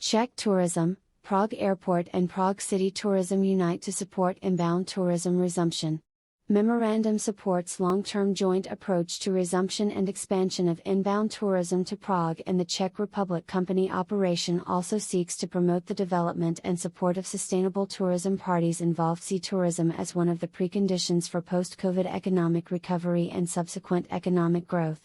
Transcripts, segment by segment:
CzechTourism, Prague Airport and Prague City Tourism unite to support inbound tourism resumption. Memorandum supports long-term joint approach to resumption and expansion of inbound tourism to Prague, and the Czech Republic company operation also seeks to promote the development and support of sustainable tourism. Parties involved see tourism as one of the preconditions for post-COVID economic recovery and subsequent economic growth.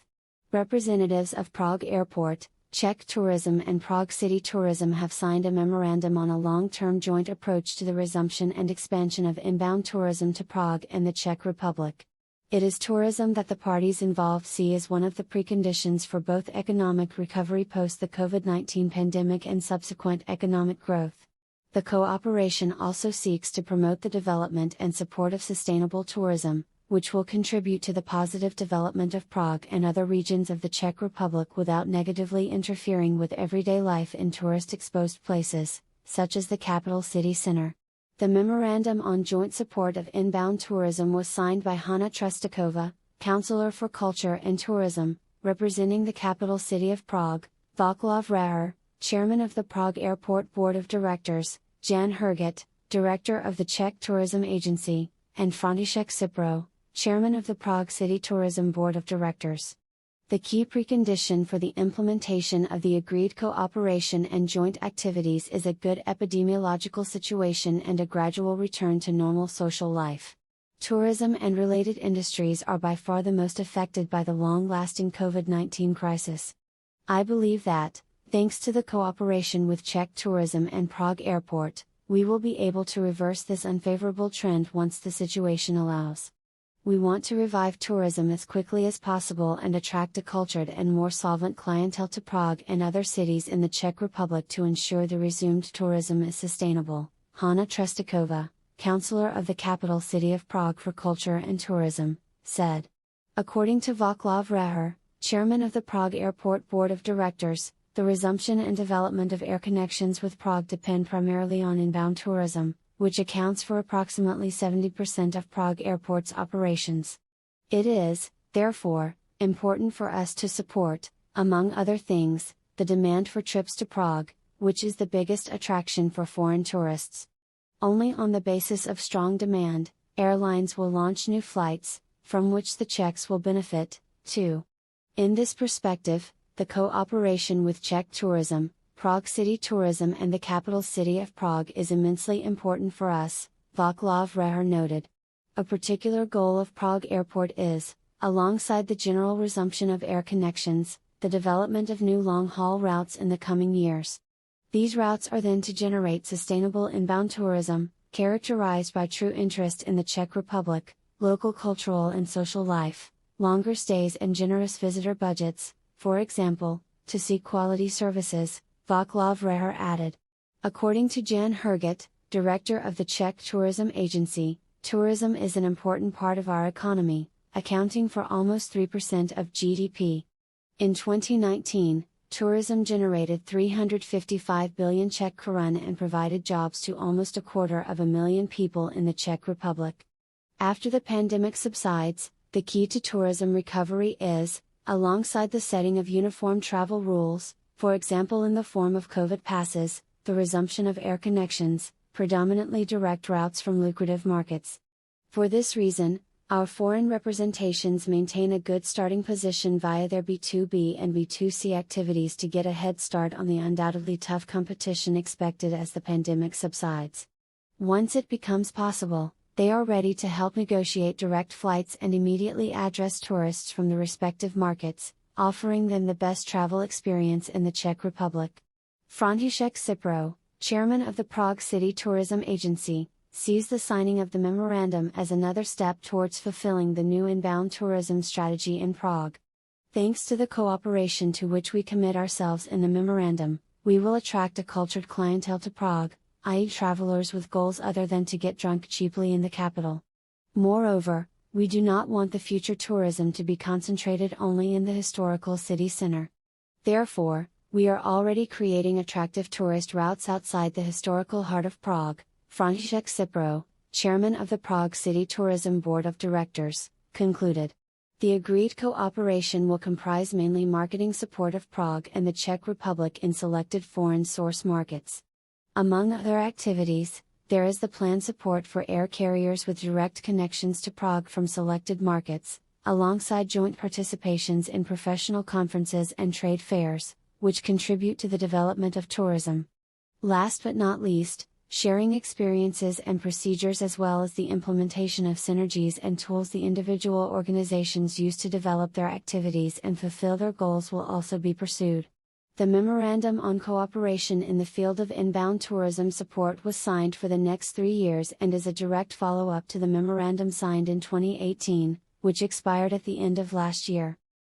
Representatives of Prague Airport, CzechTourism and Prague City Tourism have signed a memorandum on a long-term joint approach to the resumption and expansion of inbound tourism to Prague and the Czech Republic. It is tourism that the parties involved see as one of the preconditions for both economic recovery post the COVID-19 pandemic and subsequent economic growth. The cooperation also seeks to promote the development and support of sustainable tourism, which will contribute to the positive development of Prague and other regions of the Czech Republic without negatively interfering with everyday life in tourist-exposed places, such as the capital city center. The memorandum on joint support of inbound tourism was signed by Hanna Trustakova, Councillor for Culture and Tourism, representing the capital city of Prague, Václav Reher, Chairman of the Prague Airport Board of Directors, Jan Herget, Director of the Czech Tourism Agency, and František Cipro, Chairman of the Prague City Tourism Board of Directors. The key precondition for the implementation of the agreed cooperation and joint activities is a good epidemiological situation and a gradual return to normal social life. Tourism and related industries are by far the most affected by the long-lasting COVID-19 crisis. I believe that, thanks to the cooperation with CzechTourism and Prague Airport, we will be able to reverse this unfavorable trend once the situation allows. We want to revive tourism as quickly as possible and attract a cultured and more solvent clientele to Prague and other cities in the Czech Republic to ensure the resumed tourism is sustainable, Hanna Trustakova, Councillor of the capital city of Prague for Culture and Tourism, said. According to Václav Reher, Chairman of the Prague Airport Board of Directors, the resumption and development of air connections with Prague depend primarily on inbound tourism, which accounts for approximately 70% of Prague Airport's operations. It is, therefore, important for us to support, among other things, the demand for trips to Prague, which is the biggest attraction for foreign tourists. Only on the basis of strong demand, airlines will launch new flights, from which the Czechs will benefit, too. In this perspective, the cooperation with CzechTourism, Prague City Tourism and the capital city of Prague is immensely important for us, Václav Reher noted. A particular goal of Prague Airport is, alongside the general resumption of air connections, the development of new long-haul routes in the coming years. These routes are then to generate sustainable inbound tourism, characterized by true interest in the Czech Republic, local cultural and social life, longer stays and generous visitor budgets, for example, to see quality services, Václav Reher added. According to Jan Herget, director of the Czech Tourism Agency, tourism is an important part of our economy, accounting for almost 3% of GDP. In 2019, tourism generated 355 billion Czech korun and provided jobs to almost 250,000 people in the Czech Republic. After the pandemic subsides, the key to tourism recovery is, alongside the setting of uniform travel rules, for example in the form of COVID passes, the resumption of air connections, predominantly direct routes from lucrative markets. For this reason, our foreign representations maintain a good starting position via their B2B and B2C activities to get a head start on the undoubtedly tough competition expected as the pandemic subsides. Once it becomes possible, they are ready to help negotiate direct flights and immediately address tourists from the respective markets, offering them the best travel experience in the Czech Republic. František Cipro, chairman of the Prague City Tourism Agency, sees the signing of the memorandum as another step towards fulfilling the new inbound tourism strategy in Prague. Thanks to the cooperation to which we commit ourselves in the memorandum, we will attract a cultured clientele to Prague, i.e., travelers with goals other than to get drunk cheaply in the capital. Moreover, we do not want the future tourism to be concentrated only in the historical city center. Therefore, we are already creating attractive tourist routes outside the historical heart of Prague, František Cipro, chairman of the Prague City Tourism Board of Directors, concluded. The agreed cooperation will comprise mainly marketing support of Prague and the Czech Republic in selected foreign source markets. Among other activities, there is the planned support for air carriers with direct connections to Prague from selected markets, alongside joint participations in professional conferences and trade fairs, which contribute to the development of tourism. Last but not least, sharing experiences and procedures as well as the implementation of synergies and tools the individual organizations use to develop their activities and fulfill their goals will also be pursued. The Memorandum on Cooperation in the field of inbound tourism support was signed for the next 3 years and is a direct follow-up to the memorandum signed in 2018, which expired at the end of last year.